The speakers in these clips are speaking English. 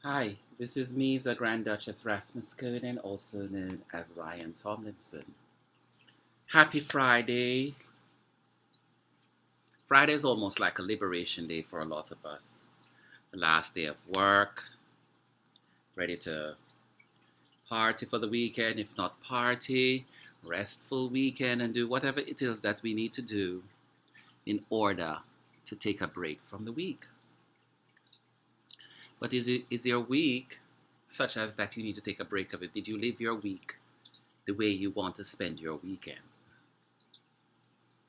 Hi, this is MEZA Grandduchess RASMASKONEN, also known as Ryan Tomlinson. Happy Friday. Friday is almost like a liberation day for a lot of us. The last day of work, ready to party for the weekend, if not party, restful weekend, and do whatever it is that we need to do in order to take a break from the week. But is your week such as that you need to take a break of it? Did you live your week the way you want to spend your weekend?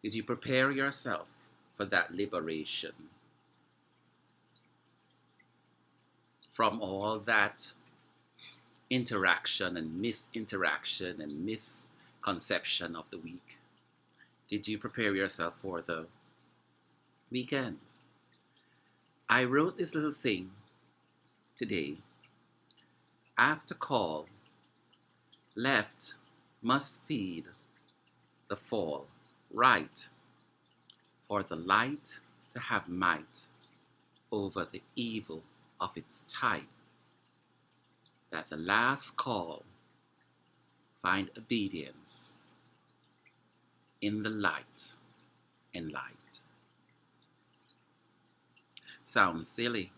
Did you prepare yourself for that liberation from all that interaction and misinteraction and misconception of the week? Did you prepare yourself for the weekend? I wrote this little thing today. After call, left must feed the fall, right, for the light to have might over the evil of its type, that the last call find obedience in the light and light. Sounds silly.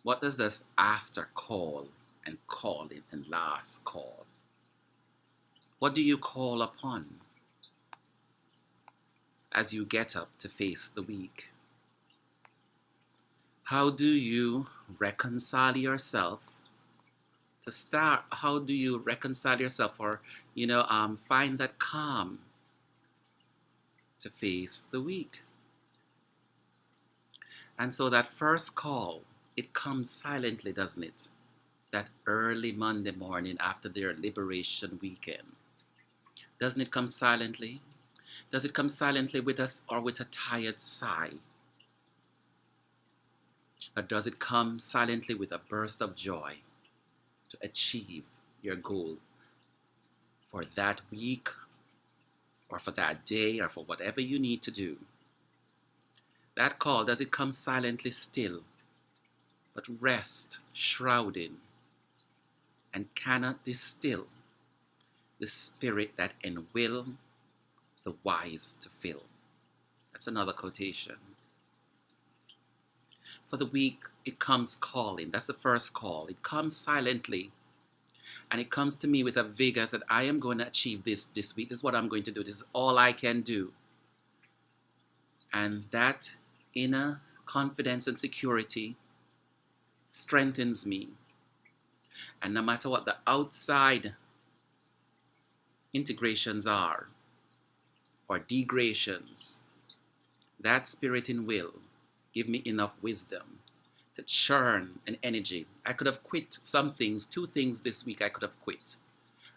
What does this after call and calling and last call? What do you call upon as you get up to face the week? How do you reconcile yourself to start? How do you reconcile yourself or, find that calm to face the week? And so that first call, it comes silently, doesn't it? That early Monday morning after their liberation weekend. Doesn't it come silently? Does it come silently with us or with a tired sigh? Or does it come silently with a burst of joy to achieve your goal for that week or for that day or for whatever you need to do? That call, does it come silently still, but rest, shrouding, and cannot distill the spirit that enwill the wise to fill? That's another quotation. For the week, it comes calling. That's the first call. It comes silently. And it comes to me with a vigor that I am going to achieve this week. This is what I'm going to do. This is all I can do. And that inner confidence and security strengthens me. And no matter what the outside integrations are or degradations, that spirit and will give me enough wisdom to churn an energy. I could have quit some things, 2 things this week I could have quit.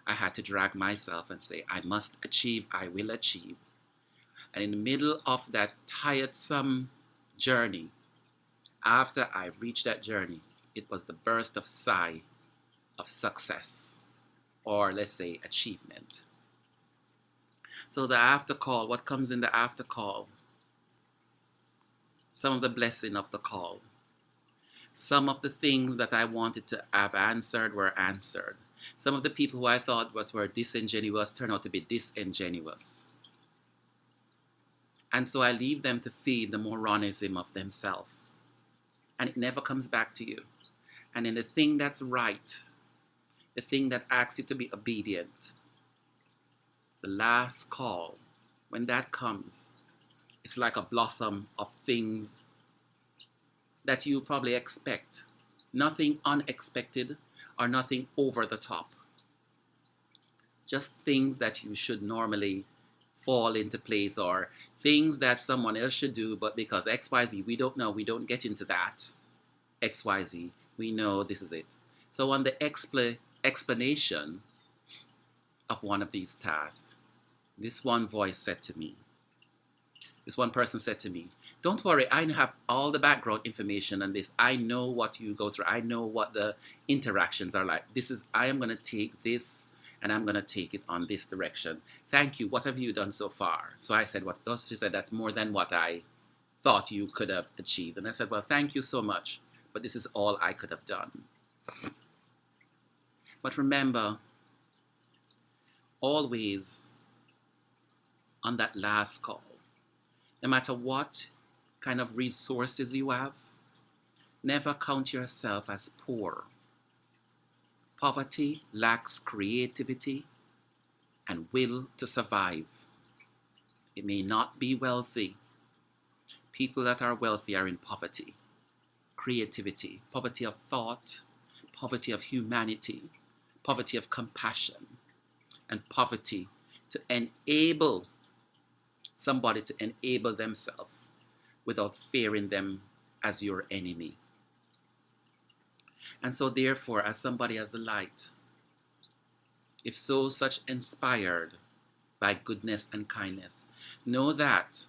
I had to drag myself and say, I must achieve, I will achieve. And in the middle of that tiresome journey, after I reached that journey, it was the burst of sigh of success, or let's say achievement. So the after call, what comes in the after call? Some of the blessing of the call. Some of the things that I wanted to have answered were answered. Some of the people who I thought were disingenuous turned out to be disingenuous. And so I leave them to feed the moronism of themselves. And it never comes back to you. And in the thing that's right, the thing that asks you to be obedient, the last call, when that comes, it's like a blossom of things that you probably expect. Nothing unexpected or nothing over the top. Just things that you should normally fall into place, or things that someone else should do, but because XYZ, we don't know, we don't get into that. XYZ, we know this is it. So on the explanation of one of these tasks, this one voice said to me, this one person said to me, don't worry, I have all the background information on this. I know what you go through. I know what the interactions are like. I am going to take this and I'm going to take it on this direction. Thank you. What have you done so far? So I said, what else? She said, that's more than what I thought you could have achieved. And I said, well, thank you so much. but this is all I could have done. But remember, always on that last call, no matter what kind of resources you have, never count yourself as poor. Poverty lacks creativity and will to survive. It may not be wealthy. People that are wealthy are in poverty, creativity, poverty of thought, poverty of humanity, poverty of compassion, and poverty to enable somebody to enable themselves without fearing them as your enemy. And so therefore, as somebody as the light, if so such inspired by goodness and kindness, know that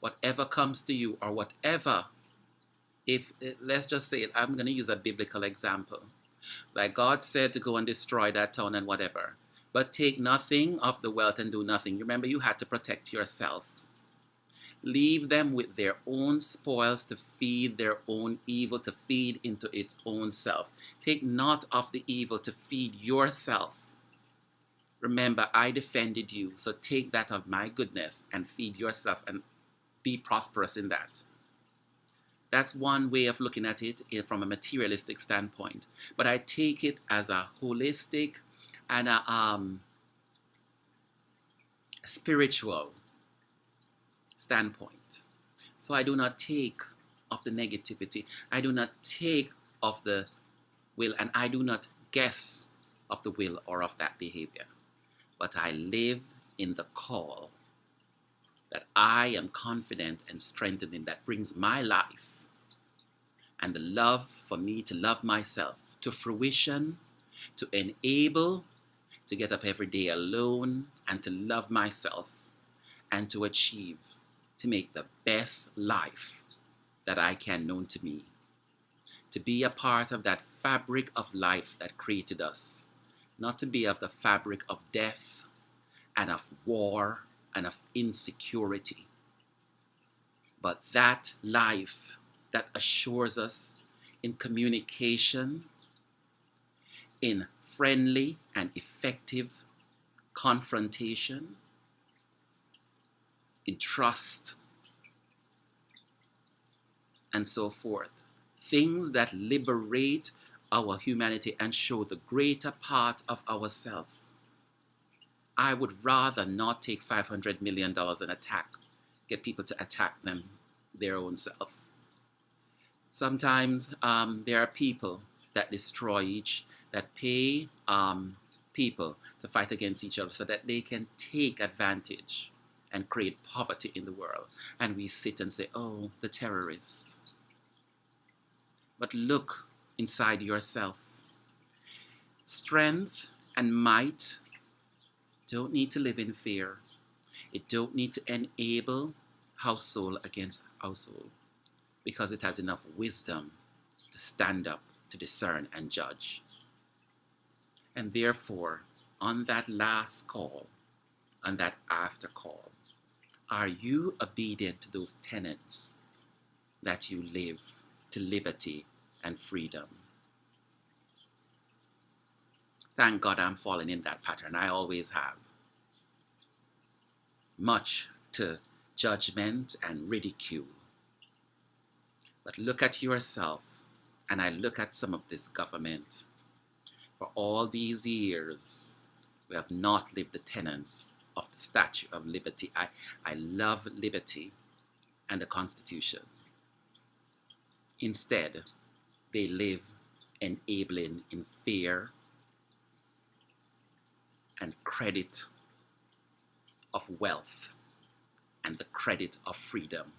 whatever comes to you, or whatever, if let's just say, I'm going to use a biblical example, like God said to go and destroy that town and whatever, but take nothing of the wealth and do nothing. Remember, you had to protect yourself. Leave them with their own spoils to feed their own evil, to feed into its own self. Take not of the evil to feed yourself. Remember, I defended you, so take that of my goodness and feed yourself and be prosperous in that. That's one way of looking at it from a materialistic standpoint. But I take it as a holistic and a spiritual standpoint. So I do not take of the negativity. I do not take of the will, and I do not guess of the will or of that behavior. But I live in the call that I am confident and strengthened in, that brings my life and the love for me to love myself to fruition, to enable to get up every day alone and to love myself and to achieve, to make the best life that I can known to me, to be a part of that fabric of life that created us, not to be of the fabric of death and of war and of insecurity, but that life that assures us in communication, in friendly and effective confrontation, in trust, and so forth. Things that liberate our humanity and show the greater part of ourselves. I would rather not take $500 million and get people to attack their own self. Sometimes there are people that destroy that pay people to fight against each other so that they can take advantage and create poverty in the world. And we sit and say, oh, the terrorist. But look inside yourself. Strength and might don't need to live in fear. It don't need to enable household against household, because it has enough wisdom to stand up, to discern and judge. And therefore, on that last call, on that after call, are you obedient to those tenets that you live to liberty and freedom? Thank God I'm falling in that pattern. I always have. Much to judgment and ridicule. But look at yourself, and I look at some of this government. For all these years, we have not lived the tenets of the Statue of Liberty. I love liberty and the Constitution. Instead, they live enabling in fear and credit of wealth and the credit of freedom,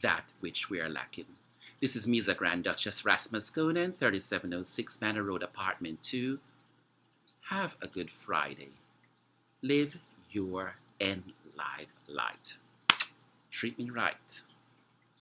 that which we are lacking. This is MEZA Grand Duchess Rasmaskone, 3706 Manor Road, Apartment 2. Have a good Friday. Live your end life light. Treat me right.